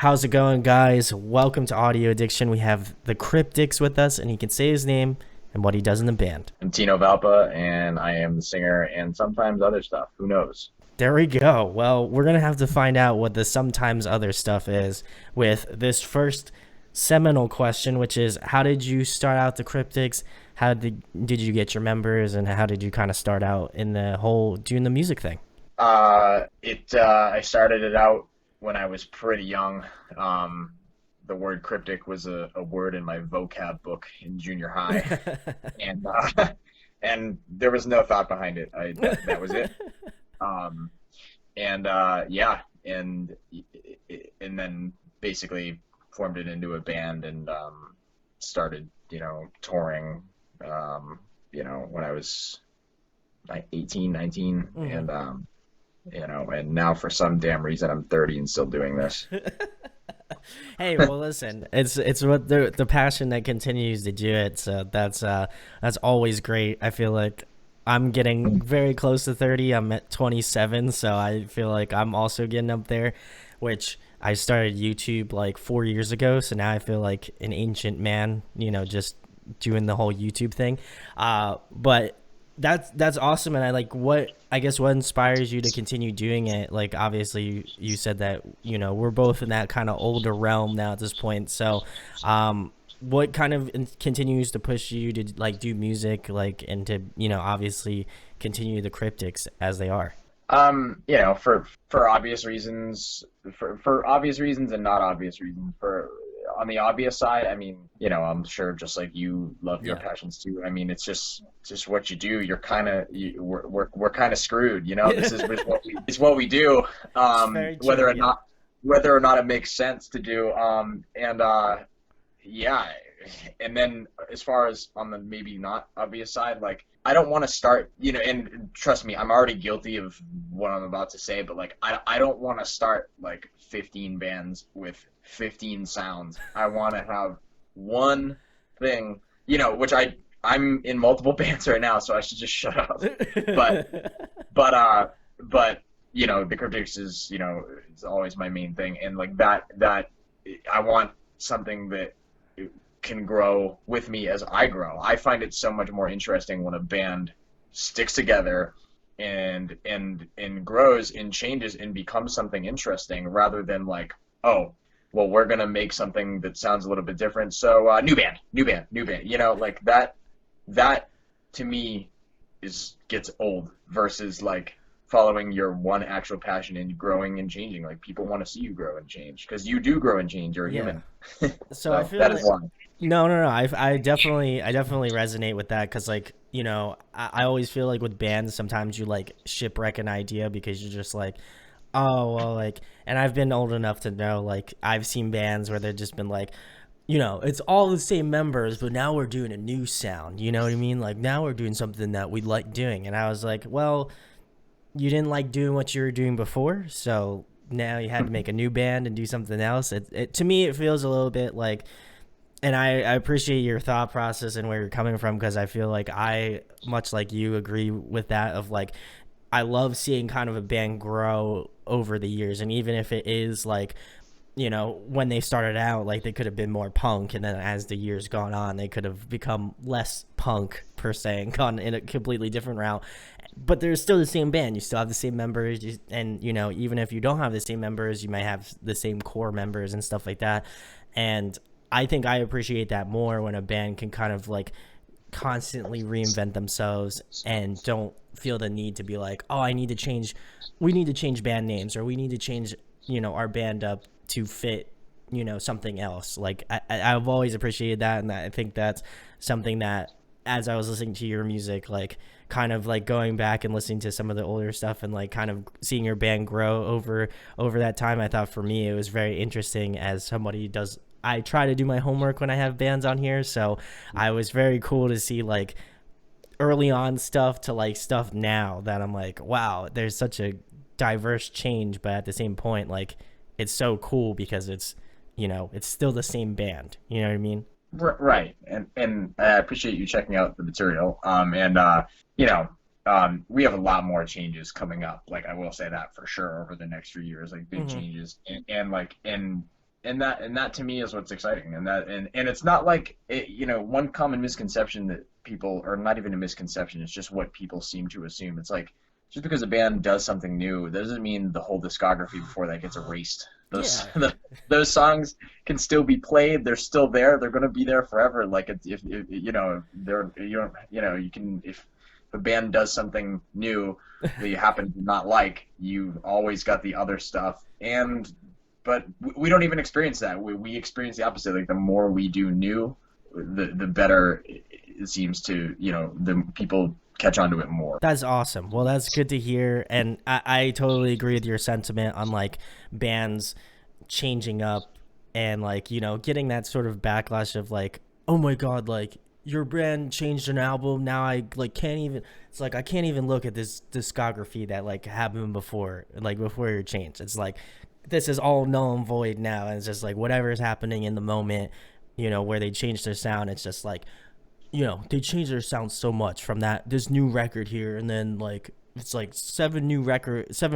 How's it going, guys? Welcome to Audio Addiction. We have the Cryptics with us, and he can say his name and what he does in the band. I'm Tino and I am the singer and sometimes other stuff. Who knows? There we go. Well, we're going to have to find out what the sometimes other stuff is with this first seminal question, which is how did you start out the Cryptics? How did you get your members, and how did you kind of start out in the whole doing the music thing? I started it out when I was pretty young. The word cryptic was a word in my vocab book in junior high, and and there was no thought behind it. That was it. Um, yeah, and then basically formed it into a band and started, touring, when I was like 18, 19, Mhm. and now for some damn reason I'm 30 and still doing this. Hey, well, listen, it's what the passion that continues to do it. So that's always great. I feel like I'm getting very close to 30. I'm at 27, so I feel like I'm also getting up there, which I started YouTube like 4 years ago. So now I feel like an ancient man, just doing the whole YouTube thing. But that's awesome, and I guess what inspires you to continue doing it. Like, obviously you said that we're both in that kind of older realm now at this point. So what kind of continues to push you to like do music, like, and to obviously continue the Cryptics as they are? For obvious reasons, for obvious reasons and not obvious reasons. For On the obvious side, I mean, I'm sure just like you love your Yeah. passions too. I mean, it's just what you do. We're kind of screwed. This is just it's what we do. It's very true. Yeah. Whether or not it makes sense to do. Yeah. And then as far as on the maybe not obvious side, like I don't want to start, and trust me, I'm already guilty of what I'm about to say, but like I don't want to start like 15 bands with 15 sounds. I want to have one thing, which I'm in multiple bands right now, so I should just shut up. But but but the Cryptics is always my main thing, and like that I want something that can grow with me as I grow. I find it so much more interesting when a band sticks together and grows and changes and becomes something interesting rather than like, oh, well, we're gonna make something that sounds a little bit different. So new band, new band, new band. Like that to me is gets old versus like following your one actual passion and growing and changing. Like people want to see you grow and change because you do grow and change. You're a Yeah. human. So I So feel that is like why. no, no, no. I definitely resonate with that because, like, I always feel like with bands, sometimes you like shipwreck an idea because you're just like, oh, well, like, and I've been old enough to know, like, I've seen bands where they've just been like, it's all the same members, but now we're doing a new sound. You know what I mean? Like, now we're doing something that we like doing. And I was like, well, you didn't like doing what you were doing before, so now you had to make a new band and do something else. To me, it feels a little bit like, and I appreciate your thought process and where you're coming from, because I feel like I, much like you, agree with that of like, I love seeing kind of a band grow over the years. And even if it is like, when they started out, like they could have been more punk, and then as the years gone on, they could have become less punk per se and gone in a completely different route. But they're still the same band. You still have the same members, and even if you don't have the same members, you might have the same core members and stuff like that. And I think I appreciate that more when a band can kind of like constantly reinvent themselves and don't feel the need to be like, oh, we need to change band names, or we need to change, our band up to fit, something else. Like I've always appreciated that. And I think that's something that, as I was listening to your music, like kind of like going back and listening to some of the older stuff and like kind of seeing your band grow over that time, I thought for me it was very interesting. As somebody does, I try to do my homework when I have bands on here, so I was very cool to see like early on stuff to like stuff now that I'm like, wow, there's such a diverse change, but at the same point, like, it's so cool because it's still the same band. You know what I mean? Right, and I appreciate you checking out the material. We have a lot more changes coming up. Like I will say that for sure over the next few years, like big Mm-hmm. changes, and like and that to me is what's exciting, and it's not like it, one common misconception that people, or not even a misconception, it's just what people seem to assume. It's like, just because a band does something new doesn't mean the whole discography before that gets erased. Those Yeah. those songs can still be played. They're still there. They're going to be there forever. Like, if they're, you can, if a band does something new that you happen to not like, you've always got the other stuff. But we don't even experience that. We experience the opposite. Like, the more we do new, the better it seems to, the people catch on to it more. That's awesome. Well, that's good to hear. And I totally agree with your sentiment on like bands changing up and like, getting that sort of backlash of like, oh my God, like your band changed an album. Now I like can't even, it's like, I can't even look at this discography that like happened before, like before your change. It's like, this is all null and void now. And it's just like whatever is happening in the moment, where they change their sound. It's just like, they changed their sound so much from this new record here, and then like it's like seven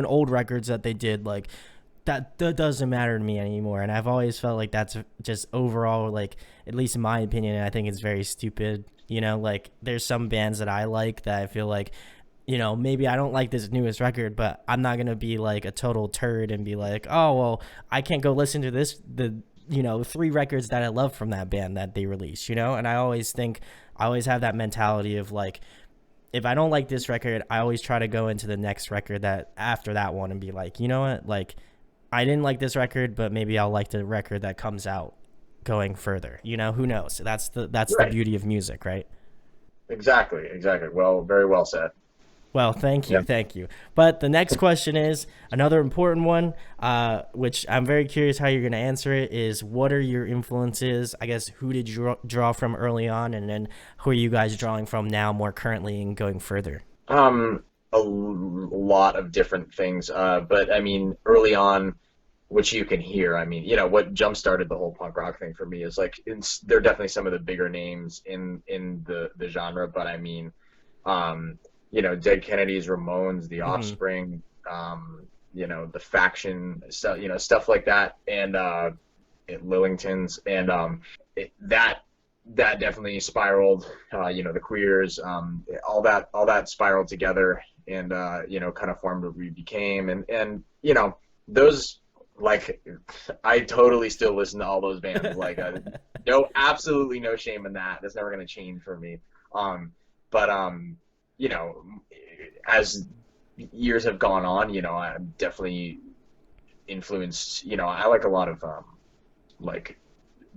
old records that they did, like that doesn't matter to me anymore. And I've always felt like that's just overall, like, at least in my opinion, I think it's very stupid. Like there's some bands that I like that I feel like, maybe I don't like this newest record, but I'm not gonna be like a total turd and be like, oh well, I can't go listen to the 3 records that I love from that band that they released, and I always have that mentality of like, if I don't like this record, I always try to go into the next record that after that one and be like, you know what, like I didn't like this record, but maybe I'll like the record that comes out going further. Who knows? That's the Right. beauty of music, right? Exactly. Exactly. Well, very well said. Well, thank you, Yeah. thank you. But the next question is another important one, which I'm very curious how you're going to answer it. Is what are your influences? I guess who did you draw from early on, and then who are you guys drawing from now, more currently, and going further? Lot of different things. But I mean, early on, which you can hear, I mean, what jump started the whole punk rock thing for me is like, they're definitely some of the bigger names in the genre. But I mean, um, Dead Kennedys, Ramones, The Hmm. Offspring, the Faction, stuff like that, and Lillingtons, and that definitely spiraled. The Queers, all that spiraled together, and kind of formed what we became, and those, like, I totally still listen to all those bands. Like, no, absolutely no shame in that. That's never gonna change for me. But you know, as years have gone on, I'm definitely influenced. I like a lot of like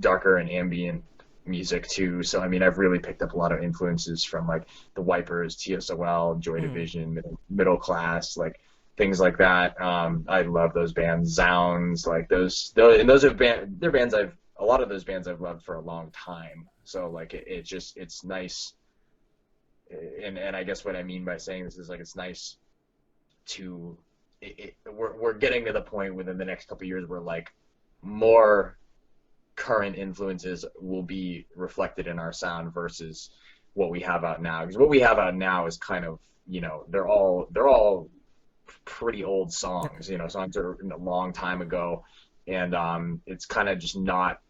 darker and ambient music too. So I mean, I've really picked up a lot of influences from like the Wipers, TSOL, Joy Hmm. Division, Middle Class, like things like that. I love those bands, Zounds, like those have been they're bands I've a lot of those bands I've loved for a long time. So like it's nice, and I guess what I mean by saying this is like it's nice to we're getting to the point within the next couple of years where like more current influences will be reflected in our sound versus what we have out now. Because what we have out now is kind of, they're all pretty old songs. Songs are a long time ago, and it's kind of just not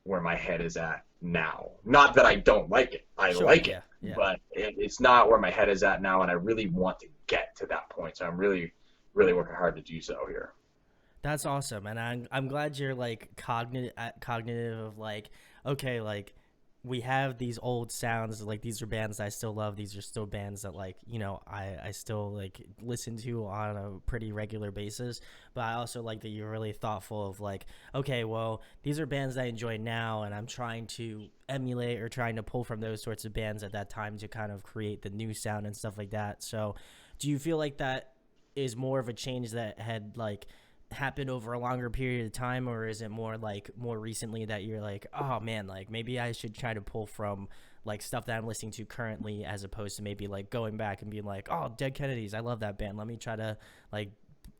where my head is at now. Not that I don't like it, I Sure. like it, Yeah. Yeah. but it's not where my head is at now, and I really want to get to that point. So I'm really, really working hard to do so here. That's awesome, and I'm glad you're like cognitive of like, okay, like we have these old sounds, like these are bands I still love, these are still bands that like, I still like listen to on a pretty regular basis. But I also like that you're really thoughtful of like, okay, well, these are bands I enjoy now, and I'm trying to emulate or trying to pull from those sorts of bands at that time to kind of create the new sound and stuff like that. So do you feel like that is more of a change that had like happened over a longer period of time, or is it more like more recently that you're like, oh man, like maybe I should try to pull from like stuff that I'm listening to currently, as opposed to maybe like going back and being like, oh, Dead Kennedys, I love that band, let me try to like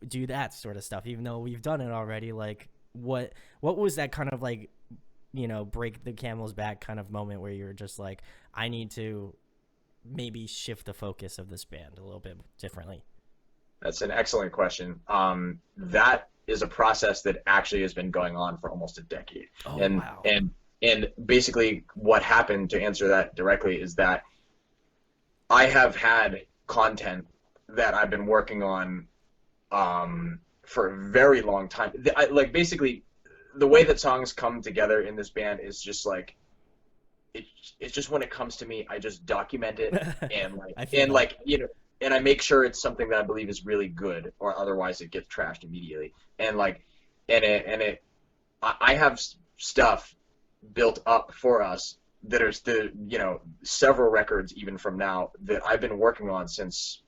do that sort of stuff, even though we've done it already. Like what was that kind of like, break the camel's back kind of moment where you're just like, I need to maybe shift the focus of this band a little bit differently? That's an excellent question. That is a process that actually has been going on for almost a decade. Oh And wow. and and basically what happened, to answer that directly, is that I have had content that I've been working on for a very long time. Like basically, the way that songs come together in this band is just like it, it's just when it comes to me, I just document it and I feel that. and I make sure it's something that I believe is really good, or otherwise it gets trashed immediately. And like, I have stuff built up for us that are several records even from now that I've been working on since.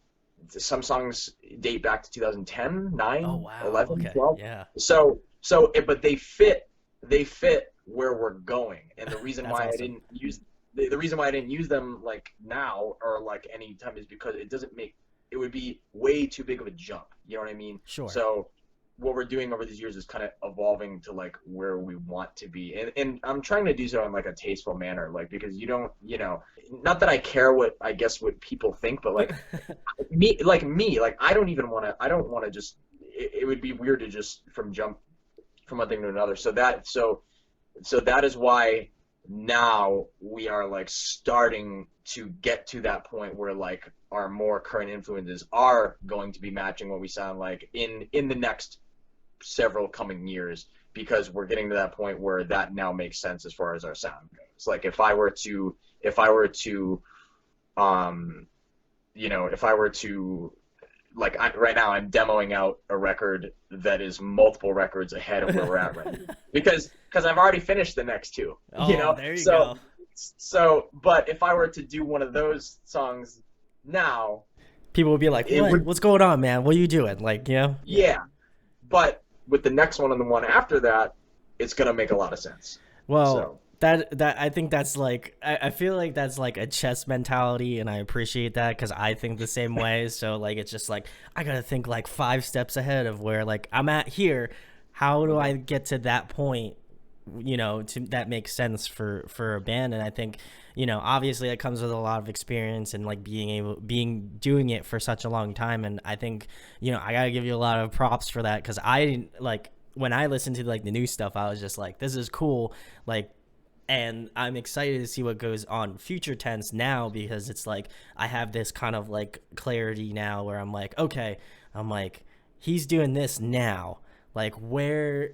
Some songs date back to 2010, Oh 9, wow. 11, Okay. 12. Yeah. But they fit where we're going. And the reason That's why I awesome. didn't use the reason why I didn't use them like now or like any time is because it would be way too big of a jump. You know what I mean? Sure. So what we're doing over these years is kind of evolving to like where we want to be, and I'm trying to do so in like a tasteful manner, like because you don't, not that I care what people think, but like me, I don't want to just, it would be weird to just jump from one thing to another. So that is why now we are like starting to get to that point where like our more current influences are going to be matching what we sound like in the next several coming years, because we're getting to that point where that now makes sense as far as our sound goes. Like um if I were to like right now I'm demoing out a record that is multiple records ahead of where we're at right now, because I've already finished the next two, Oh, there you so go. but if I were to do one of those songs now, People would be like, it "What? would, What's going on, man? What are you doing?" Like, yeah. yeah, but with the next one and the one after that, it's gonna make a lot of sense. Well, So that I think that's like I feel like that's like a chess mentality, and I appreciate that because I think the same way. So like it's just like I gotta think like 5 steps ahead of where like I'm at here. How do I mhm. get to that point? To that makes sense for a band, and I think obviously that comes with a lot of experience and like being doing it for such a long time. And I think I gotta give you a lot of props for that because I didn't like when I listened to like the new stuff, I was just like, this is cool. Like, and I'm excited to see what goes on future tense now because it's like I have this kind of like clarity now where I'm like, okay, I'm like he's doing this now. Like where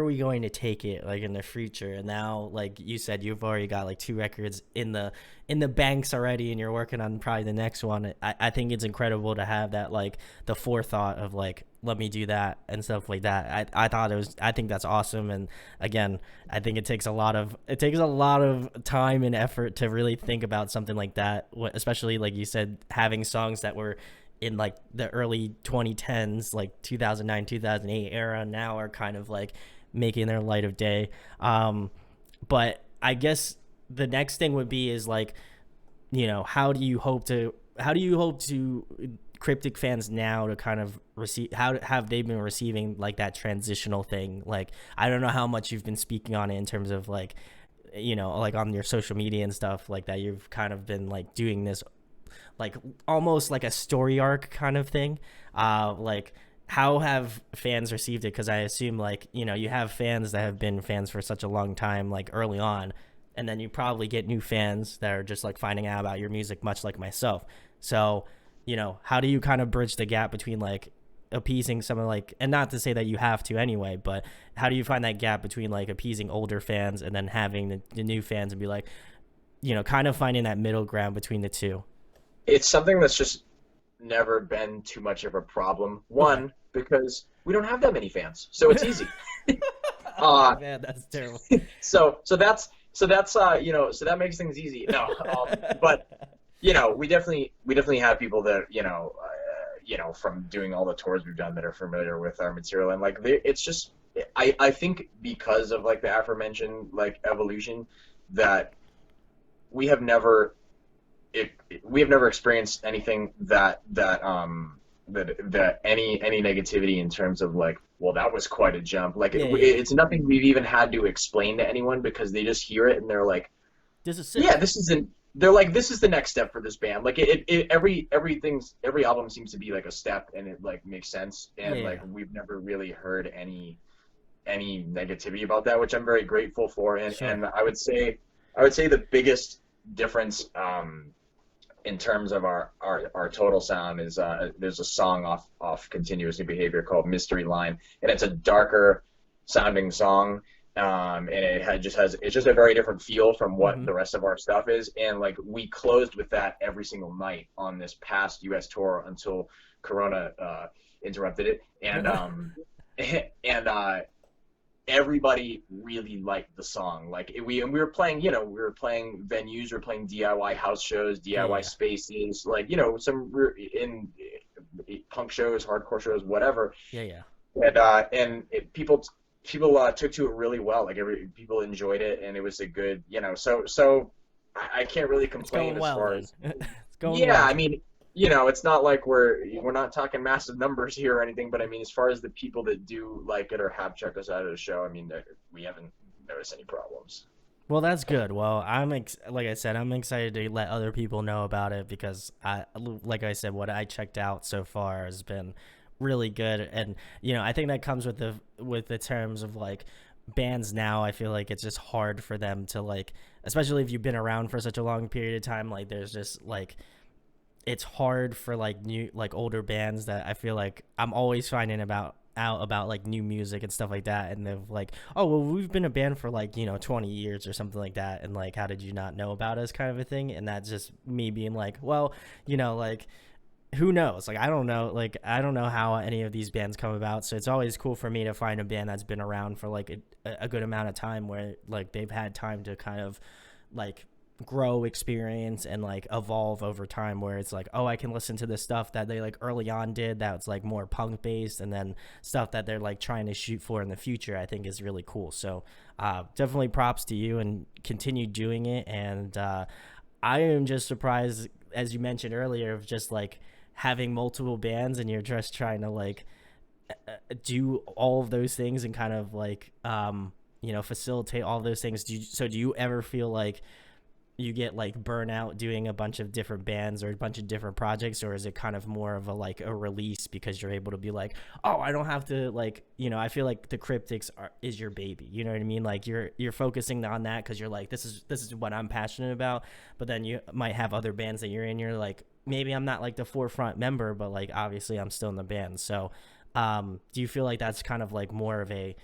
are we going to take it like in the future? And now like you said, you've already got like 2 records in the banks already and you're working on probably the next one. I think it's incredible to have that like the forethought of like let me do that and stuff like that. I think that's awesome. And again, I think it takes a lot of time and effort to really think about something like that, especially like you said, having songs that were in like the early 2010s, like 2009 2008 era, now are kind of like making their light of day. But I guess the next thing would be is like how do you hope to cryptic fans now to kind of receive, how have they been receiving like that transitional thing? Like I don't know how much you've been speaking on it in terms of like like on your social media and stuff like that, you've kind of been like doing this like almost like a story arc kind of thing. Like how have fans received it? Because I assume like you have fans that have been fans for such a long time, like early on, and then you probably get new fans that are just like finding out about your music, much like myself. So how do you kind of bridge the gap between like appeasing someone like, and not to say that you have to anyway, but how do you find that gap between like appeasing older fans and then having the new fans and be like kind of finding that middle ground between the two? It's something that's just never been too much of a problem. Okay. One, because we don't have that many fans, so it's easy. Oh Uh, man, that's terrible. so that makes things easy. No, but we definitely have people that from doing all the tours we've done that are familiar with our material, and like it's just I think because of like the aforementioned like evolution that we have never we have never experienced anything that any negativity in terms of like, well, that was quite a jump. Like Yeah, yeah. it's nothing we've even had to explain to anyone, because they just hear it and they're like, This is yeah, sick. this isn't they're like, this is the next step for this band. Like every album seems to be like a step, and it like makes sense. Yeah, And like yeah, we've never really heard any negativity about that, which I'm very grateful for. And sure. I would say the biggest difference in terms of our total sound is there's a song off Continuous New Behavior called Mystery Line, and it's a darker sounding song. And it's just a very different feel from what Mm-hmm. the rest of our stuff is. And like we closed with that every single night on this past U.S. tour until Corona interrupted it. And and everybody really liked the song. Like we were playing, we were playing venues, we were playing DIY house shows, Yeah, DIY yeah, spaces, like some in punk shows, hardcore shows, whatever. yeah, yeah. People took to it really well. Like every people enjoyed it, and it was a good, so I can't really It's complain going as well far then. as It's going yeah. well. I mean, it's not like we're not talking massive numbers here or anything, but I mean, as far as the people that do like it or have checked us out of the show, I mean, we haven't noticed any problems. Well, that's good. Well, like I said, I'm excited to let other people know about it because like I said, what I checked out so far has been really good, and I think that comes with the terms of like bands now. I feel like it's just hard for them to like, especially if you've been around for such a long period of time. Like, there's just like it's hard for like new like older bands that I feel like I'm always finding out about like new music and stuff like that, and they're like, oh well, we've been a band for like 20 years or something like that, and like, how did you not know about us, kind of a thing. And that's just me being like, well, like, who knows, like, I don't know how any of these bands come about, so it's always cool for me to find a band that's been around for like a good amount of time, where like they've had time to kind of like grow, experience, and like evolve over time, where it's like, oh, I can listen to this stuff that they like early on did that's like more punk based, and then stuff that they're like trying to shoot for in the future, I think is really cool. So definitely props to you, and continue doing it. And I am just surprised, as you mentioned earlier, of just like having multiple bands, and you're just trying to like do all of those things, and kind of like facilitate all those things. Do you ever feel like you get like burnout doing a bunch of different bands or a bunch of different projects, or is it kind of more of a like a release because you're able to be like, oh, I don't have to like, I feel like the Cryptics is your baby, you know what I mean? Like, you're focusing on that because you're like, this is what I'm passionate about. But then you might have other bands that you're in, you're like, maybe I'm not like the forefront member, but like obviously I'm still in the band. So do you feel like that's kind of like more of a,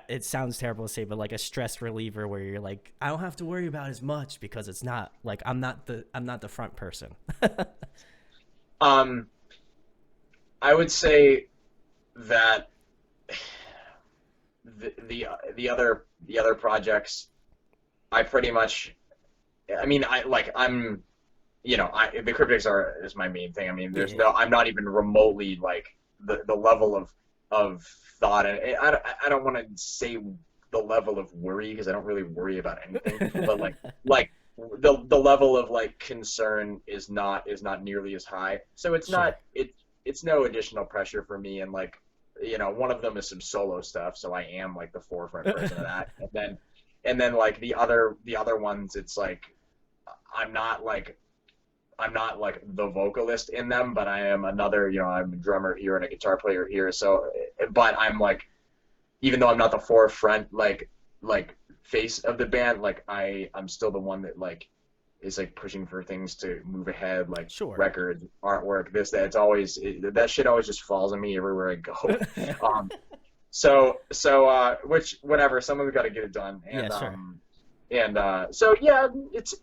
it sounds terrible to say, but like a stress reliever, where you're like, I don't have to worry about as much because it's not like I'm not the front person. Um, I would say that the other projects, I pretty much, I mean, the Cryptics is my main thing. I mean, Yeah, I'm not even remotely like the level of thought, and I don't want to say the level of worry, because I don't really worry about anything, but like the level of like concern is not nearly as high. So sure. it's no additional pressure for me. And like, one of them is some solo stuff, so I am like the forefront person of that. And then like the other ones, it's like I'm not like I'm not like the vocalist in them, but I am another, I'm a drummer here and a guitar player here. So, but I'm like, even though I'm not the forefront, like face of the band, like I'm still the one that like is like pushing for things to move ahead, like Sure. records, artwork, this, that. That shit always just falls on me everywhere I go. Um, which whatever, someone's got to get it done. Yeah, And sure. so yeah, it's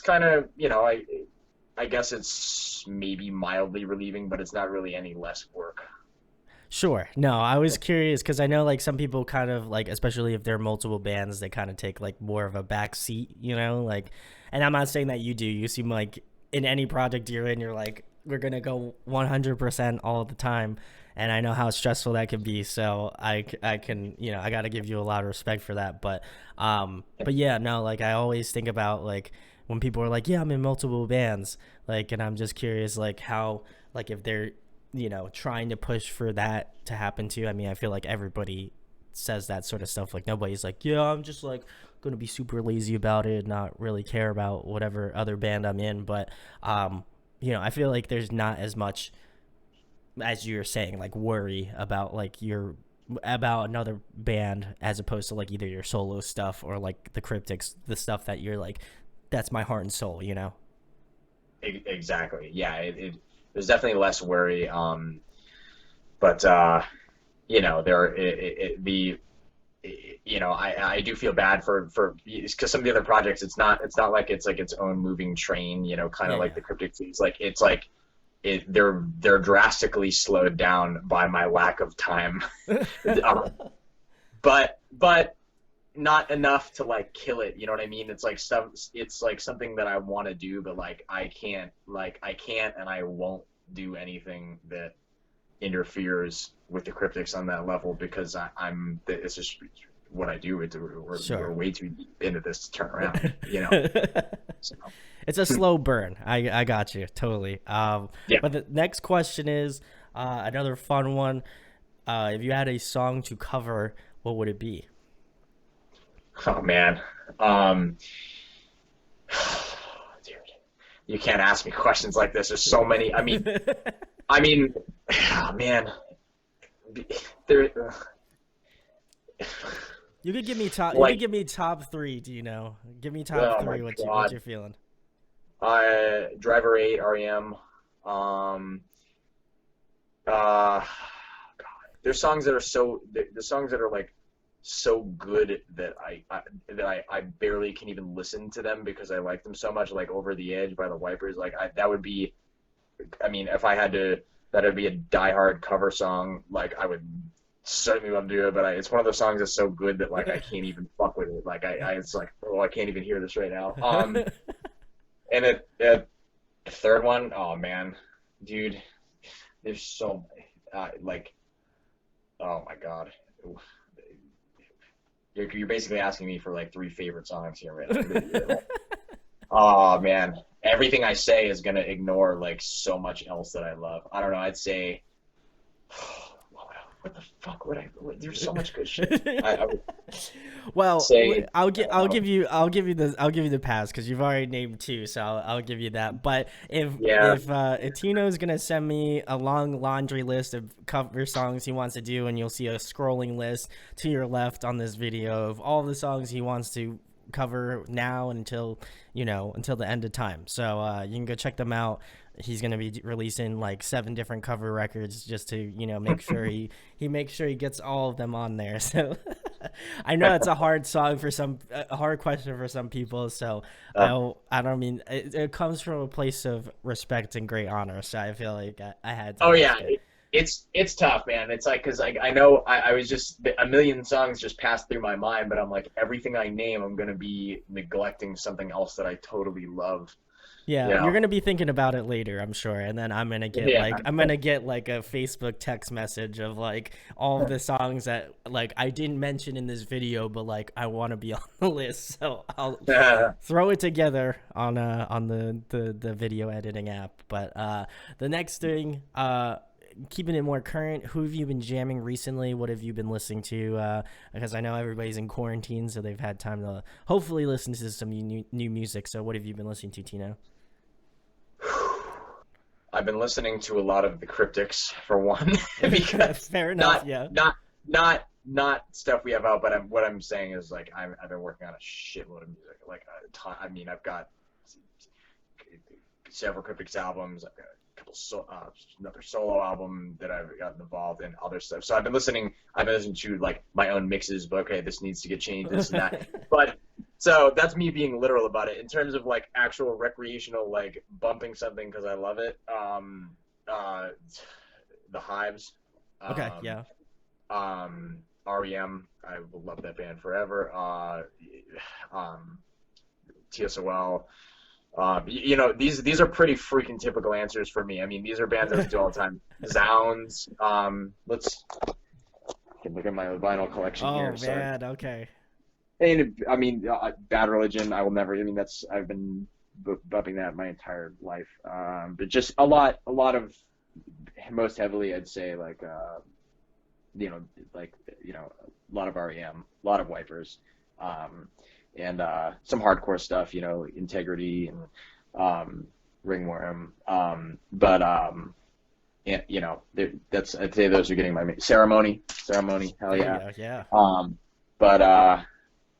kind of, I guess it's maybe mildly relieving, but it's not really any less work. Sure. No, I was curious because I know like some people kind of like, especially if they're multiple bands, they kind of take like more of a back seat, like, and I'm not saying that you do. You seem like in any project you're in, you're like, we're going to go 100% all the time. And I know how stressful that can be. So I can, I got to give you a lot of respect for that. But yeah, no, like I always think about like when people are like, yeah, I'm in multiple bands, like, and I'm just curious, like how, like if they're, trying to push for that to happen too. I mean, I feel like everybody says that sort of stuff. Like nobody's like, yeah, I'm just like going to be super lazy about it, not really care about whatever other band I'm in. But I feel like there's not as much as you're saying, like worry about like your about another band as opposed to like either your solo stuff or like the Cryptics, the stuff that you're like, that's my heart and soul, you know? Exactly. Yeah. There's definitely less worry. But there the I do feel bad for because some of the other projects, it's not like it's like its own moving train, kind of Yeah, like yeah. the Cryptics. It's like they're drastically slowed down by my lack of time. But not enough to like kill it. You know what I mean? It's like stuff. It's like something that I want to do, but like I can't, and I won't do anything that interferes with the Cryptics on that level because it's just what I do. We're Sure. way too deep into this to turn around. So It's a slow burn. I got you totally. yeah. But the next question is another fun one. If you had a song to cover, what would it be? Oh man. Um, dude, you can't ask me questions like this. There's so many. I mean, oh, man. There. You could give me top. You could Like, give me top three. Do you know? Give me top oh my three. What God. you're feeling? Driver 8 REM. Um, uh, there's songs that are the songs that are like so good that I barely can even listen to them because I like them so much. Like Over the Edge by the Wipers. That would be. I mean, if I had to, that would be a diehard cover song. Like I would certainly love to do it, but it's one of those songs that's so good that like I can't even fuck with it. Like it's like, oh, I can't even hear this right now. And the third one, oh man, dude, there's so like, oh my God. You're basically asking me for like three favorite songs here, right? Oh man, everything I say is gonna ignore like so much else that I love. I don't know. I'd say, what the fuck would I? There's so much good shit. I would Well, say, I don't I'll know. give you the pass because you've already named two, so I'll give you that. But Yeah. if Tino's gonna send me a long laundry list of cover songs he wants to do, and you'll see a scrolling list to your left on this video of all the songs he wants to cover now until until the end of time. So you can go check them out. He's gonna be releasing like 7 different cover records just to make sure he makes sure he gets all of them on there. So I know it's a hard song for a hard question for some people. So Uh, I don't mean it comes from a place of respect and great honor. So I feel like I had to oh ask yeah, it. it's tough, man. It's like because I know I was just a million songs just passed through my mind, but I'm like everything I name, I'm gonna be neglecting something else that I totally love. You Yeah, you're know? gonna be thinking about it later, I'm sure, and then Yeah. I'm gonna get like a Facebook text message of like all of the songs that like I didn't mention in this video, but like I want to be on the list, so I'll throw it together on the video editing app. But the next thing, keeping it more current, who have you been jamming recently? What have you been listening to? Because I know everybody's in quarantine, so they've had time to hopefully listen to some new music. So what have you been listening to, Tino? I've been listening to a lot of the Cryptics for one, because Fair enough. not Yeah. not not stuff we have out, but what I'm saying is like I've been working on a shitload of music. Like a ton, I mean, I've got several Cryptics albums. I've got a couple another solo album that I've gotten involved in, other stuff. So I've been listening to like my own mixes, but okay, this needs to get changed, this and that. But so that's me being literal about it. In terms of like actual recreational, like bumping something because I love it. Uh, the Hives, Okay. um, Yeah. REM. I will love that band forever. TSOL. These are pretty freaking typical answers for me. I mean, these are bands I listen to all the time. Zounds. Let's look at my vinyl collection Oh here. Sorry. man. Okay. And I mean, Bad Religion. I will never. I mean, I've been bumping that my entire life. But just a lot of, most heavily, I'd say like a lot of REM, a lot of Wipers. Um, and some hardcore stuff, you know, Integrity and Ringworm. And, you know, that's I'd say those are getting my ceremony. Hell There you yeah. go. Yeah. Um,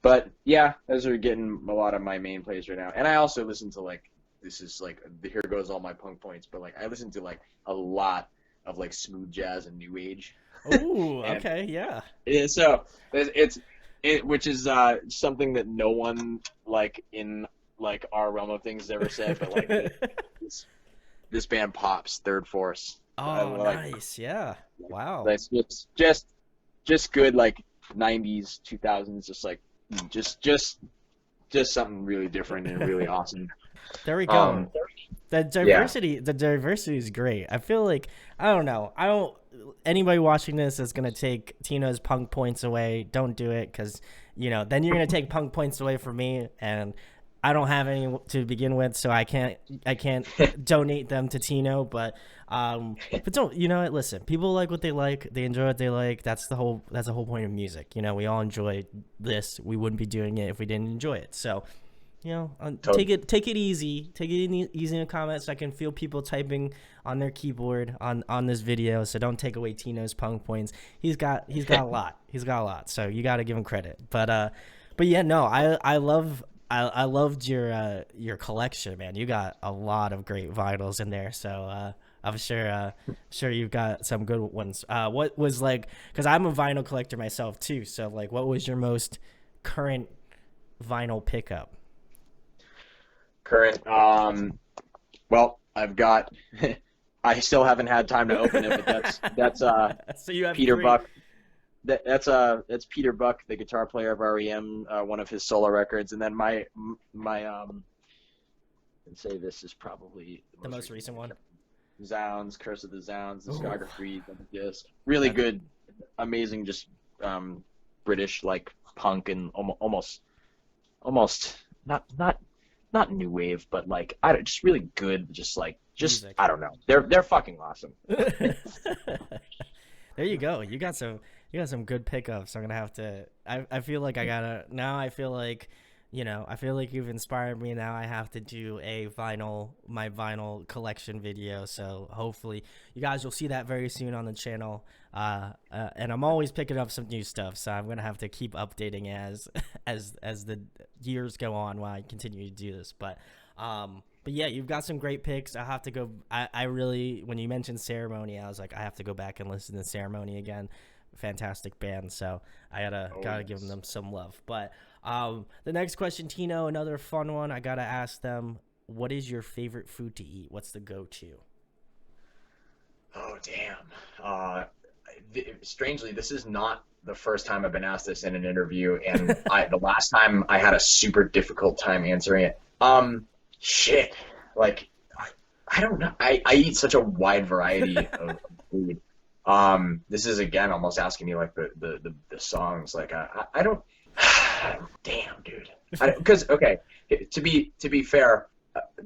but yeah, those are getting a lot of my main plays right now. And I also listen to like this is like here goes all my punk points, but like I listen to like a lot of like smooth jazz and new age, Ooh. and Okay. Yeah. so which is something that no one like in like our realm of things has ever said, but like this, this band pops Third Force. I Oh, like nice. Yeah. Wow. that's just good like 90s 2000s just just just something really different and really awesome. There we Um, go. The yeah, diversity is great. I feel like I don't know. I don't anybody watching this is gonna take Tino's punk points away. Don't do it because then you're gonna take punk points away from me, and I don't have any to begin with, so I can't donate them to Tino. But don't what? Listen, people like what they like. They enjoy what they like. That's the whole point of music. We all enjoy this. We wouldn't be doing it if we didn't enjoy it. So totally. take it easy. Take it easy in the comments. I can feel people typing on their keyboard on this video. So don't take away Tino's punk points. He's got a lot. He's got a lot. So you got to give him credit. But yeah, no, I loved your collection, man. You got a lot of great vinyls in there. So I'm sure you've got some good ones. What was like? Because I'm a vinyl collector myself too. So like, what was your most current vinyl pickup? Current. Well, I've got. I still haven't had time to open it, but that's So you have Peter three. Buck. That's Peter Buck, the guitar player of REM, one of his solo records, and then my I'd say this is probably The the most most recent recent one. Zounds, Curse of the Zounds, Ooh, discography, just really that good, amazing, just British like punk and almost not new wave, but like I don't, just really good, just music. I don't know, they're fucking awesome. There you go. You got some good pickups. I'm gonna have to. I feel like I gotta now. I feel like you've inspired me. Now I have to do my vinyl collection video. So hopefully you guys will see that very soon on the channel. And I'm always picking up some new stuff. So I'm gonna have to keep updating as the years go on while I continue to do this. But yeah, you've got some great picks. I have to go. I really, when you mentioned Ceremony, I was like, I have to go back and listen to Ceremony again. Fantastic band. So I Oh gotta give yes. them some love. But the next question, Tino, another fun one. I gotta ask them, what is your favorite food to eat? What's the go-to? Oh damn. Strangely, this is not the first time I've been asked this in an interview, and the last time I had a super difficult time answering it. Shit. Like I don't know. I eat such a wide variety of food. This is again almost asking me like the songs. Like I don't. Damn, dude. Because okay, to be fair,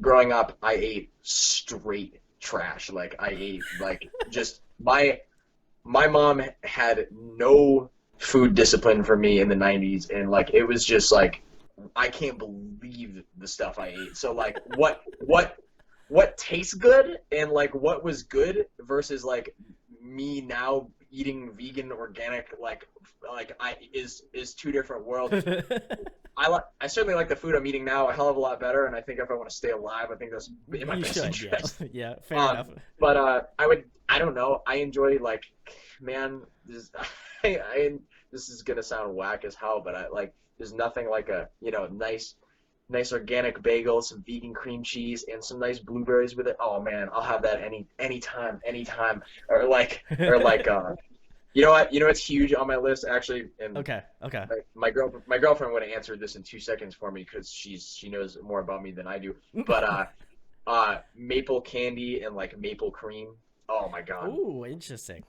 growing up I ate straight trash. Like I ate like just my mom had no food discipline for me in the 90s, and like it was just like I can't believe the stuff I ate. So like what tastes good and like what was good versus like me now eating vegan organic like I is two different worlds. I certainly like the food I'm eating now a hell of a lot better, and I think if I want to stay alive, I think that's in my You best should, yeah. interest. Yeah, fair Um, enough. but I don't know. I enjoy like, man, this this is gonna sound whack as hell, but I like there's nothing like a nice organic bagel, some vegan cream cheese, and some nice blueberries with it. Oh man, I'll have that anytime. Or like you know what's huge on my list actually, and Okay, okay. my girlfriend would have answered this in 2 seconds for me because she knows more about me than I do. But maple candy and like maple cream. Oh my God, Ooh, interesting.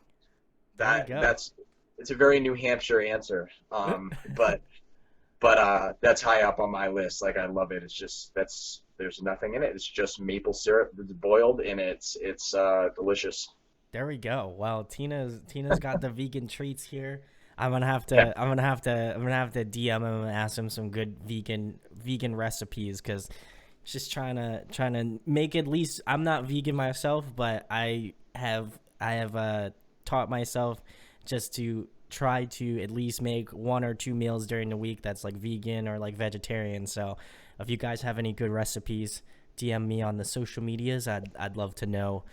There you that go. that's it's a very New Hampshire answer. But that's high up on my list. Like I love it. It's just that's there's nothing in it. It's just maple syrup that's boiled, and it's delicious. There we go. Well, Tina's got the vegan treats here. I'm gonna have to DM him and ask him some good vegan recipes because just trying to make at least. I'm not vegan myself, but I have taught myself just to try to at least make one or two meals during the week that's like vegan or like vegetarian. So if you guys have any good recipes, DM me on the social medias. I'd love to know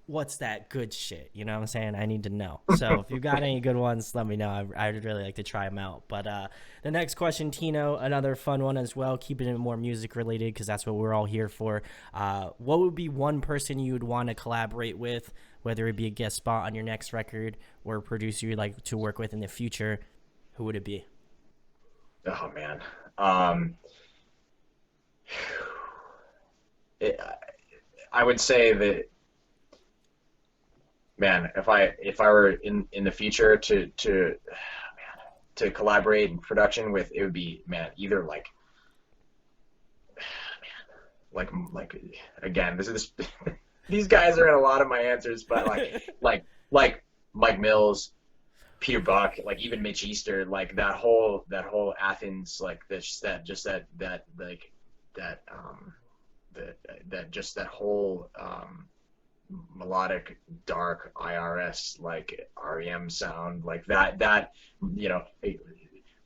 what's that good shit. You know what I'm saying? I need to know. So if you got any good ones, let me know. I'd really like to try them out. But the next question, Tino, another fun one as well, keeping it more music related because that's what we're all here for. What would be one person you would want to collaborate with, whether it be a guest spot on your next record or a producer you'd like to work with in the future? Who would it be? Oh man. Um, it, I would say that, man, if I were in the future to collaborate in production with, it would be, man, either like again, this is these guys are in a lot of my answers, but like Mike Mills, Peter Buck, like even Mitch Easter, like that whole Athens, like that whole melodic dark IRS like REM sound, like that you know,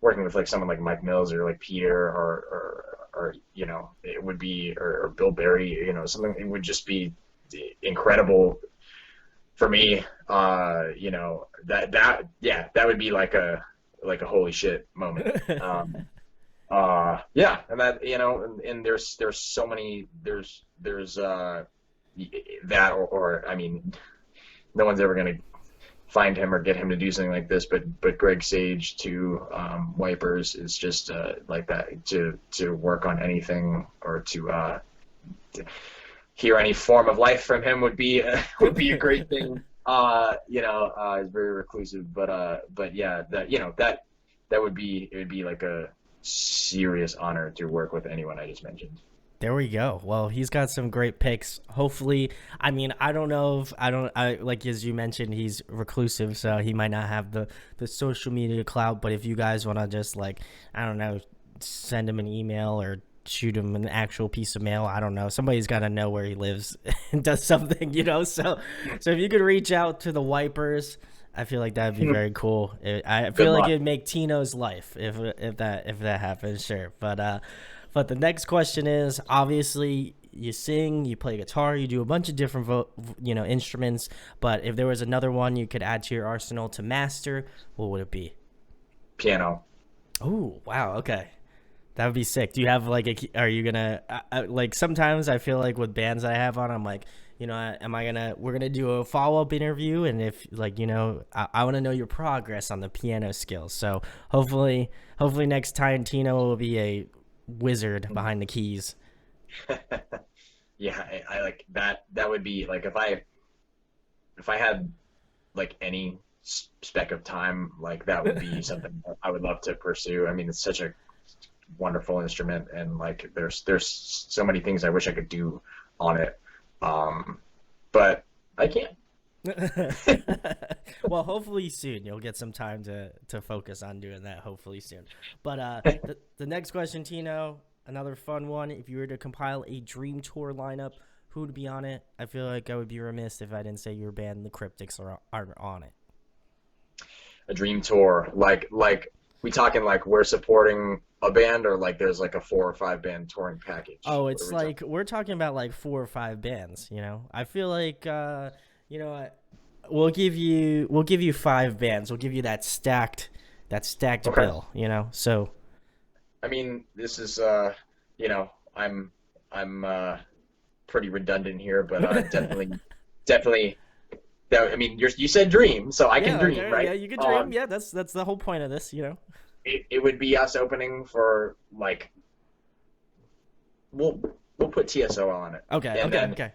working with like someone like Mike Mills or like Peter or you know, it would be, or Bill Berry, you know, something, it would just be incredible for me. You know, that would be like a holy shit moment. Yeah, and that, you know, and there's so many, there's that, or I mean, no one's ever gonna find him or get him to do something like this, but Greg Sage to Wipers is just like that, to work on anything, or to hear any form of life from him would be would be a great thing. You know, he's very reclusive, but yeah, that, you know, that would be, it would be like a serious honor to work with anyone I just mentioned. There we go. Well, he's got some great picks. Hopefully, I mean, I don't know if I like, as you mentioned, he's reclusive, so he might not have the social media clout. But if you guys want to just like, I don't know, send him an email or shoot him an actual piece of mail, I don't know. Somebody's got to know where he lives and does something, you know. So if you could reach out to the Wipers, I feel like that'd be very cool. I Good feel like luck. it'd make Tino's life if that happens, sure. But the next question is, obviously you sing, you play guitar, you do a bunch of different instruments. But if there was another one you could add to your arsenal to master, what would it be? Piano. Oh, wow, okay. That would be sick. Do you have like are you gonna like, sometimes I feel like with bands that I have on, I'm like, you know, we're gonna do a follow-up interview, and if like, you know, I want to know your progress on the piano skills. So hopefully next time Tino will be a wizard behind the keys. Yeah, I like that. That would be like, if I had like any speck of time, like that would be something I would love to pursue. I mean, it's such a wonderful instrument, and like there's so many things I wish I could do on it, but I can't. Well, hopefully soon you'll get some time to focus on doing that. Hopefully soon. But the next question, Tino, another fun one. If you were to compile a dream tour lineup, who would be on it? I feel like I would be remiss if I didn't say your band, the Cryptics, are on it. A dream tour, like we talking like we're supporting a band, or like there's like a 4 or 5 band touring package? Oh, What are it's we like we're talking about like 4 or 5 bands. You know, I feel like you know what? We'll give you 5 bands. We'll give you that stacked Okay. bill. You know, so I mean, this is you know, I'm pretty redundant here, but definitely. That, I mean, you said dream, so I can yeah, dream, okay, yeah, right? you could dream. Yeah, that's the whole point of this. You know. It would be us opening for like, we'll we'll put TSO on it, Okay, and okay, then okay.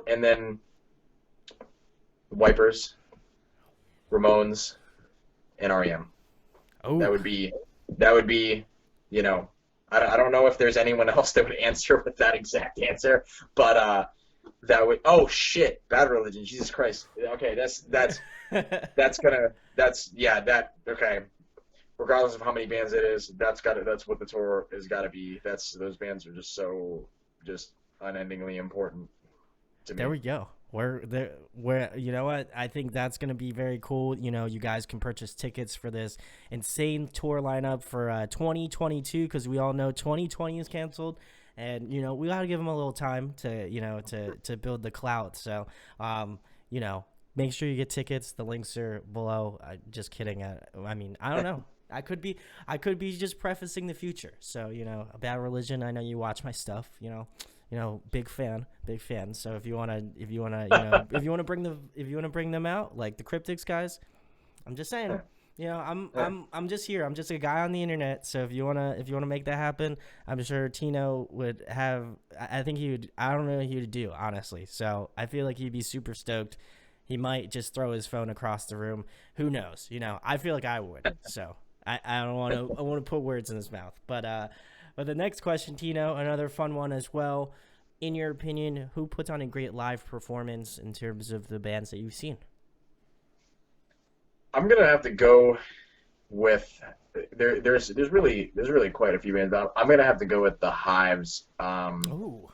and then Wipers, Ramones, and REM. That Oh, would be that would be, I don't know if there's anyone else that would answer with that exact answer, but that would. Oh shit, Bad Religion. Jesus Christ. Okay, that's gonna that's yeah that okay. Regardless of how many bands it is, that's what the tour has got to be. Those bands are just so just unendingly important to There me. we go. Where there, where you know what? I think that's gonna be very cool. You know, you guys can purchase tickets for this insane tour lineup for 2022 because we all know 2020 is canceled, and you know we gotta give them a little time to to build the clout. So, you know, make sure you get tickets. The links are below. Just kidding. I mean, I don't know. I could be just prefacing the future. So you know, a Bad Religion. I know you watch my stuff. You know, big fan, big fan. So if you wanna bring them out, like the Cryptics guys, I'm just saying, you know, I'm just here. I'm just a guy on the internet. So if you wanna make that happen, I'm sure Tino would have. I think he would. I don't know what he would do honestly. So I feel like he'd be super stoked. He might just throw his phone across the room. Who knows? You know, I feel like I would. So I don't want to. I want to put words in his mouth, but the next question, Tino, another fun one as well. In your opinion, who puts on a great live performance in terms of the bands that you've seen? I'm gonna have to go with there's really quite a few bands. I'm gonna have to go with the Hives. Ooh,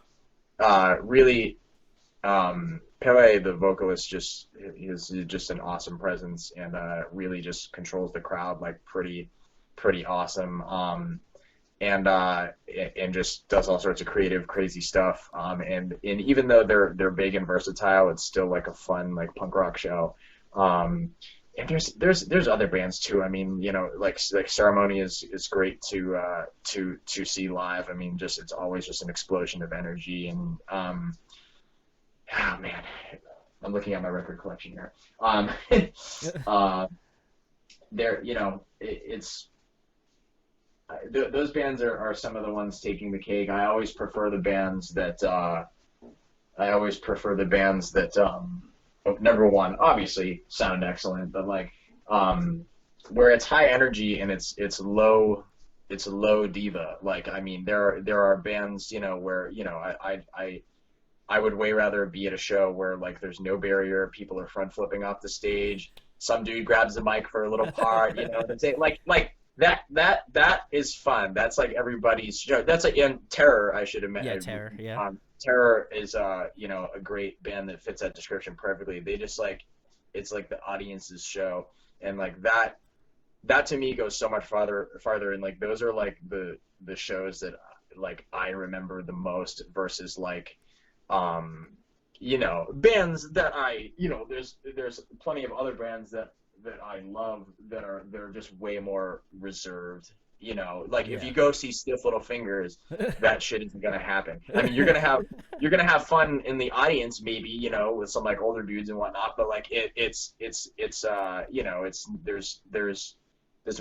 Really, Pele, the vocalist, just is just an awesome presence and really just controls the crowd like pretty awesome. And just does all sorts of creative, crazy stuff. And even though they're big and versatile, it's still like a fun like punk rock show. Um, and there's other bands too. I mean, you know, like Ceremony is great to see live. I mean, just it's always just an explosion of energy and oh man, I'm looking at my record collection here. Uh, there, you know, it's those bands are some of the ones taking the cake. I always prefer the bands that number one obviously sound excellent, but like where it's high energy and it's low diva. Like I mean there are bands you know where you know I would way rather be at a show where like there's no barrier, people are front flipping off the stage, some dude grabs the mic for a little part, you know, and say that is fun. That's like everybody's show. That's like in Terror, I should admit. yeah, Terror, yeah, Terror is you know a great band that fits that description perfectly. They just like it's like the audience's show, and like that to me goes so much farther, and like those are like the shows that like I remember the most versus like um you know bands that I you know there's plenty of other bands that I love they're just way more reserved. You know, like if yeah. you go see Stiff Little Fingers, that shit isn't gonna happen. I mean, you're gonna have fun in the audience, maybe you know, with some like older dudes and whatnot. But like it's you know, it's there's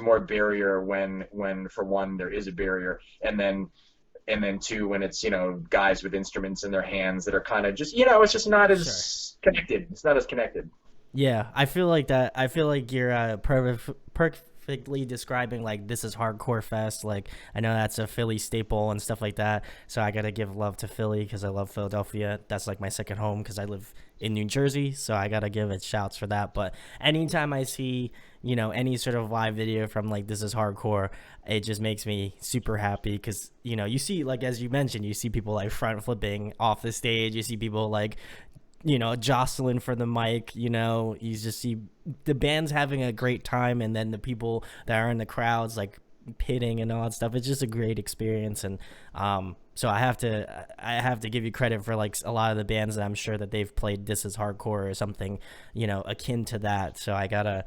more barrier when for one there is a barrier, and then two when it's you know guys with instruments in their hands that are kind of just you know it's just not Sure. as connected. It's not as connected. Yeah, I feel like that. I feel like you're perfectly describing like this is hardcore fest. Like I know that's a Philly staple and stuff like that. So I gotta give love to Philly because I love Philadelphia. That's like my second home because I live in New Jersey. So I gotta give it shouts for that. But anytime I see any sort of live video from like this is hardcore, it just makes me super happy because you see like as you mentioned, you see people like front flipping off the stage. You see people like jostling for the mic. You just see the band's having a great time, and then the people that are in the crowds like pitting and all that stuff. It's just a great experience, and so I have to give you credit for like a lot of the bands that I'm sure that they've played This Is Hardcore or something akin to that. So I gotta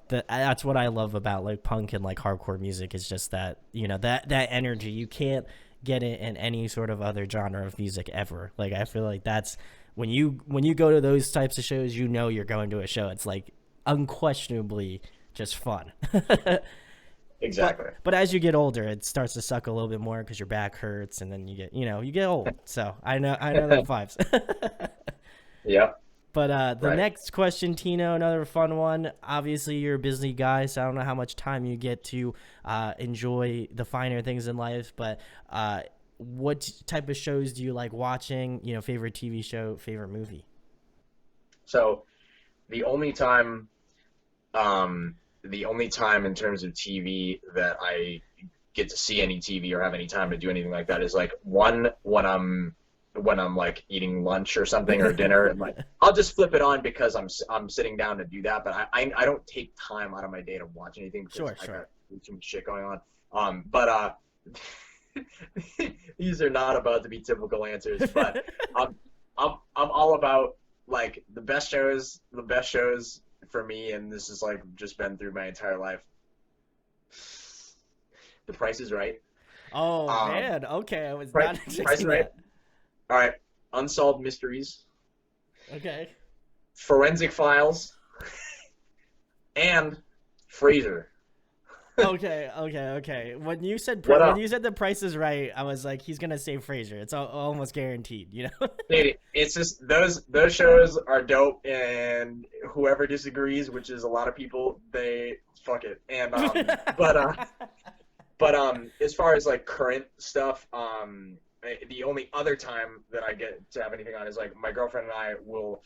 that's what I love about like punk and like hardcore music is just that that energy you can't get it in any sort of other genre of music ever. Like I feel like that's when you go to those types of shows, you're going to a show. It's like unquestionably just fun. Exactly. But as you get older, it starts to suck a little bit more because your back hurts, and then you get old. So I know that vibes. Yep. But the Right. next question, Tino, another fun one. Obviously, you're a busy guy, so I don't know how much time you get to enjoy the finer things in life. But what type of shows do you like watching? You know, favorite TV show, favorite movie. So the only time, the only time in terms of TV that I get to see any TV or have any time to do anything like that is like one when I'm like eating lunch or something or dinner, and like I'll just flip it on because I'm sitting down to do that. But I don't take time out of my day to watch anything because Sure, I sure. got too much shit going on. But these are not about to be typical answers, but I'm I'm all about like the best shows for me, and this is like just been through my entire life. The Price is Right. Oh Um, man, okay, I was Price, not Price is expecting Right. that. All right. Unsolved Mysteries, Okay. Forensic Files, and Frasier. Okay, okay, okay. What When up? you said The Price is Right, I was like, he's gonna say Frasier. It's almost guaranteed, you know. Dude, it's just those shows are dope, and whoever disagrees, which is a lot of people, they fuck it. And but as far as like current stuff, the only other time that I get to have anything on is like my girlfriend and I will,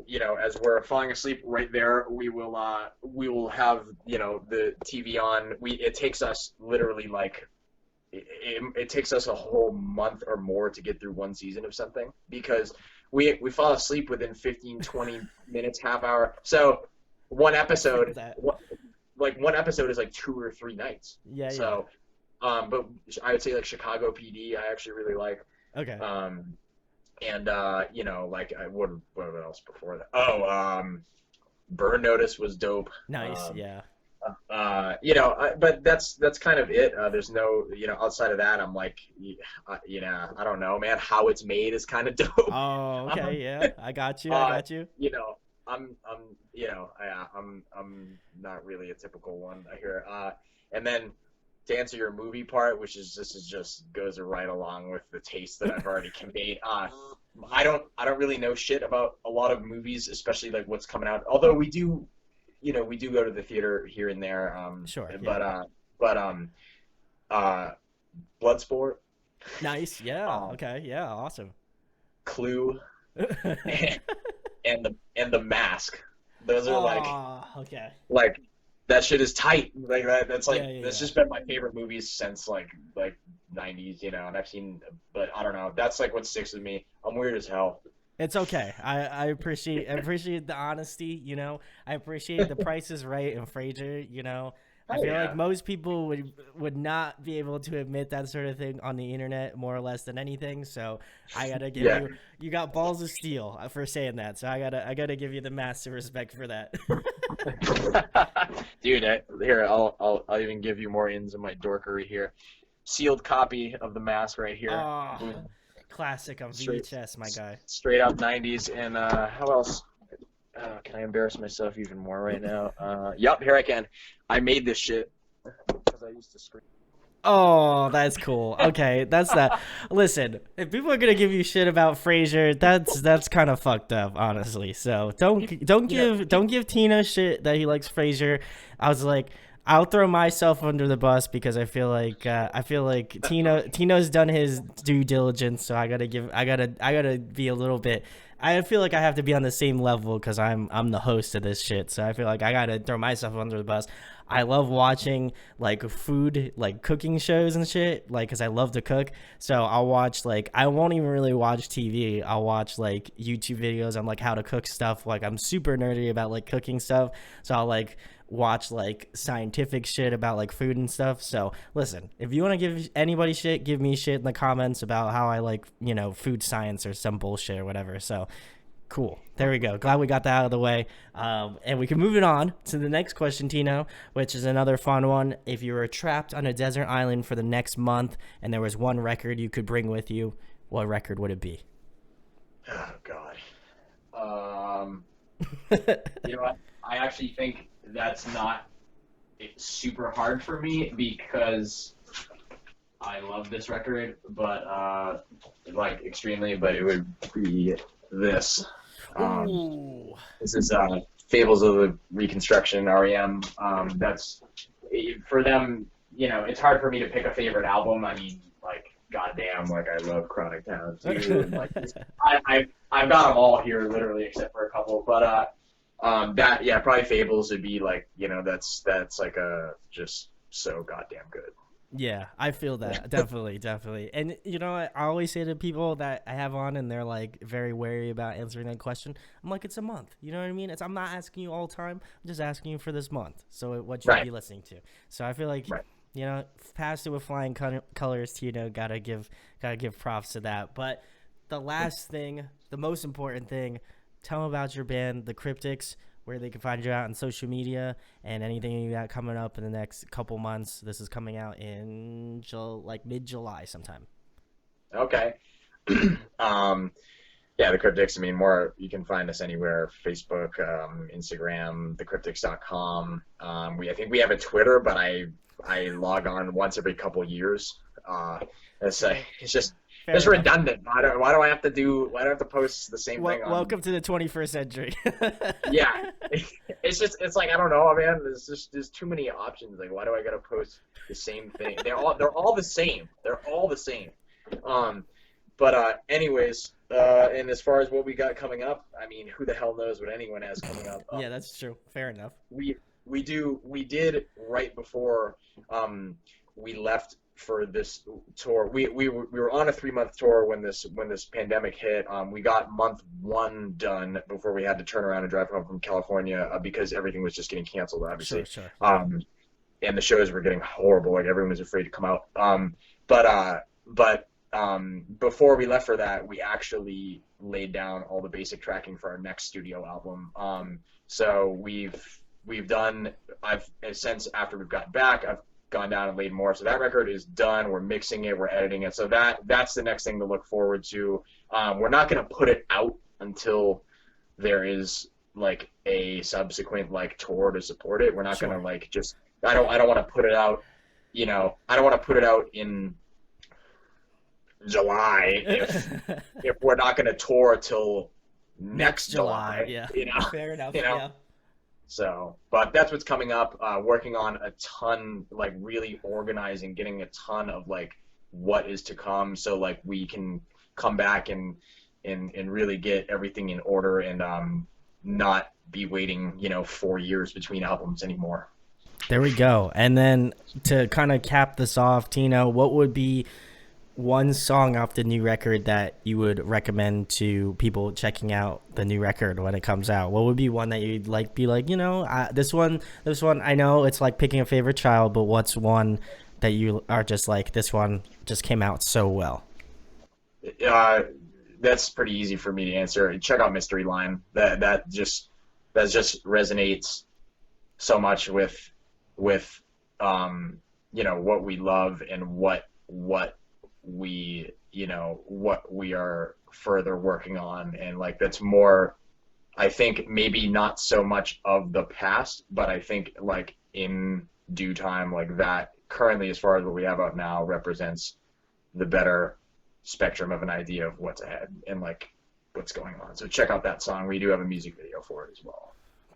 you know, as we're falling asleep right there, we will have, you know, the TV on. It takes us literally like it takes us a whole month or more to get through one season of something because we fall asleep within 15, 20 minutes, half hour. So one I feel episode, that. one episode is like 2 or 3 nights. Yeah, yeah. So, but I would say like Chicago PD, I actually really like. Okay. Um, and you know, like what else before that? Oh, Burn Notice was dope. Nice. Yeah. You know, but that's kind of it. There's no, you know, outside of that, I'm like, you know, I don't know, man. How it's made is kind of dope. Oh, Um, okay. Yeah, I got you. I uh, got you. you know, you know, I'm not really a typical one. I hear. And then to answer your movie part, which is this is just goes right along with the taste that I've already conveyed. I don't really know shit about a lot of movies, especially like what's coming out. Although we do, you know, we do go to the theater here and there. Sure. Yeah. But uh, Bloodsport, Nice. Yeah. um, Okay. Yeah. Awesome. Clue, and the Mask. Those are Oh. Okay. like that shit is tight. Like that's Yeah. like Yeah. that's Yeah. just been my favorite movies since like 90s, you know. And I've seen, but I don't know. That's like what sticks with me. I'm weird as hell. It's okay. I appreciate the honesty. You know, I appreciate The Price is Right and Frasier. You know, I Oh feel like yeah. most people would not be able to admit that sort of thing on the internet more or less than anything. So I gotta give Yeah. you got balls of steel for saying that. So I gotta give you the massive respect for that. Dude, here I'll even give you more ins of my dorkery here. Sealed copy of The Mask right here. Oh, Boom. classic on Straight VHS, my guy. straight up 90s. And how else? Can I embarrass myself even more right now? Yup, here I can. I made this shit because I used to scream. Oh, that's cool. Okay, that's that. Listen, if people are gonna give you shit about Frasier, that's kind of fucked up, honestly. So You know, don't give Tina shit that he likes Frasier. I was like, I'll throw myself under the bus because I feel like Tino's done his due diligence, so I gotta be a little bit. I feel like I have to be on the same level because I'm the host of this shit. So I feel like I gotta throw myself under the bus. I love watching like food, like cooking shows and shit, like because I love to cook. So I'll watch like I won't even really watch TV. I'll watch like YouTube videos on like how to cook stuff. Like I'm super nerdy about like cooking stuff. So I'll like watch like scientific shit about like food and stuff. So listen, if you want to give anybody shit, give me shit in the comments about how I like, you know, food science or some bullshit or whatever. So cool. There we go. Glad we got that out of the way. And we can move it on to the next question, Tino, which is another fun one. If you were trapped on a desert island for the next month and there was one record you could bring with you, what record would it be? oh God. Um, you know what? I actually think that's not super hard for me because I love this record, but like extremely. But it would be this. Um, Ooh. this is Fables of the Reconstruction REM. That's for them. You know, it's hard for me to pick a favorite album. I mean, like goddamn, like I love Chronic Town too, and like I've got them all here literally except for a couple, but that yeah, probably Fables would be like, that's like a just so goddamn good. Yeah, I feel that. Definitely, definitely. And I always say to people that I have on and they're like very wary about answering that question, I'm like, it's a month. You know what I mean? I'm not asking you all the time. I'm just asking you for this month. So what you should Right, be listening to. So I feel like, right. passed it with flying colors, gotta give props to that. But the last thing, the most important thing, tell them about your band, the Cryptics, where they can find you out on social media and anything you got coming up in the next couple months. This is coming out in like mid-July sometime. Okay. um, yeah, the Cryptics. I mean, more you can find us anywhere: Facebook, Instagram, thecryptics.com. I think we have a Twitter, but I log on once every couple years. It's Fair just enough. redundant. Why do I have to post the same thing on? Welcome to the 21st century. Yeah, it's like I don't know, man. There's too many options. Like, why do I gotta post the same thing? They're all the same. They're all the same. Um, but anyways, and as far as what we got coming up, I mean, who the hell knows what anyone has coming up? Yeah, that's true. Fair enough. We did right before we left for this tour. We were on a 3-month tour when this pandemic hit. We got month 1 done before we had to turn around and drive home from California because everything was just getting canceled, obviously. Sure. And the shows were getting horrible. Like everyone was afraid to come out. But before we left for that, we actually laid down all the basic tracking for our next studio album. So we've done. Since after we've gotten back, I've gone down and laid more. So that record is done. We're mixing it. We're editing it. So that's the next thing to look forward to. We're not going to put it out until there is like a subsequent like tour to support it. We're not going to like just. I don't want to put it out. I don't want to put it out in July if we're not going to tour till next July. Yeah. Fair enough. Yeah. So, but that's what's coming up. Working on a ton, like really organizing, getting a ton of like what is to come, so like we can come back and really get everything in order and not be waiting 4 years between albums anymore. There we go. And then to kind of cap this off, Tino, what would be one song off the new record that you would recommend to people checking out the new record when it comes out? What would be one that you'd like be like, this one, I know it's like picking a favorite child, but what's one that you are just like, this one just came out so well? That's pretty easy for me to answer. Check out Mystery Line. That just resonates so much with what we love and what we what we are further working on, and like that's more, I think, maybe not so much of the past, but I think like in due time, like that currently as far as what we have out now represents the better spectrum of an idea of what's ahead and like what's going on. So check out that song. We do have a music video for it as well.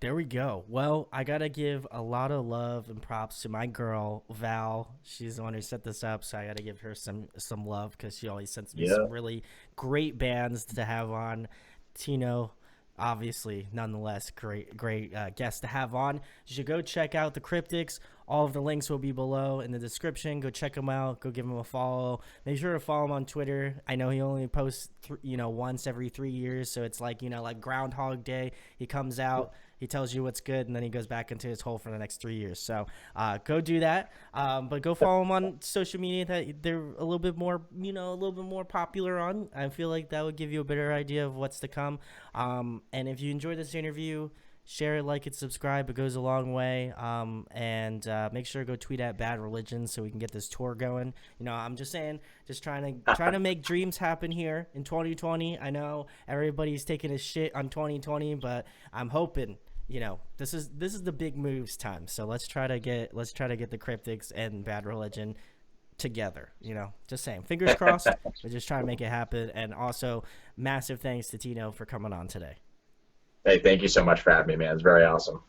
There we go. Well, I got to give a lot of love and props to my girl, Val. She's the one who set this up, so I got to give her some love because she always sends me some really great bands to have on. Tino, obviously, nonetheless, great guest to have on. You should go check out the Cryptics. All of the links will be below in the description. Go check him out. Go give him a follow. Make sure to follow him on Twitter. I know he only posts, once every 3 years, so it's like, like Groundhog Day. He comes out. He tells you what's good, and then he goes back into his hole for the next 3 years. So go do that. But go follow him on social media that they're a little bit more, a little bit more popular on. I feel like that would give you a better idea of what's to come. And if you enjoyed this interview, share it, like it, subscribe. It goes a long way. And make sure to go tweet at Bad Religion so we can get this tour going. I'm just saying, just trying to make dreams happen here in 2020. I know everybody's taking a shit on 2020, but I'm hoping. This is the big moves time. So let's try to get the Cryptics and Bad Religion together. Just saying, fingers crossed. We're just trying to make it happen. And also, massive thanks to Tino for coming on today. Hey, thank you so much for having me, man. It's very awesome.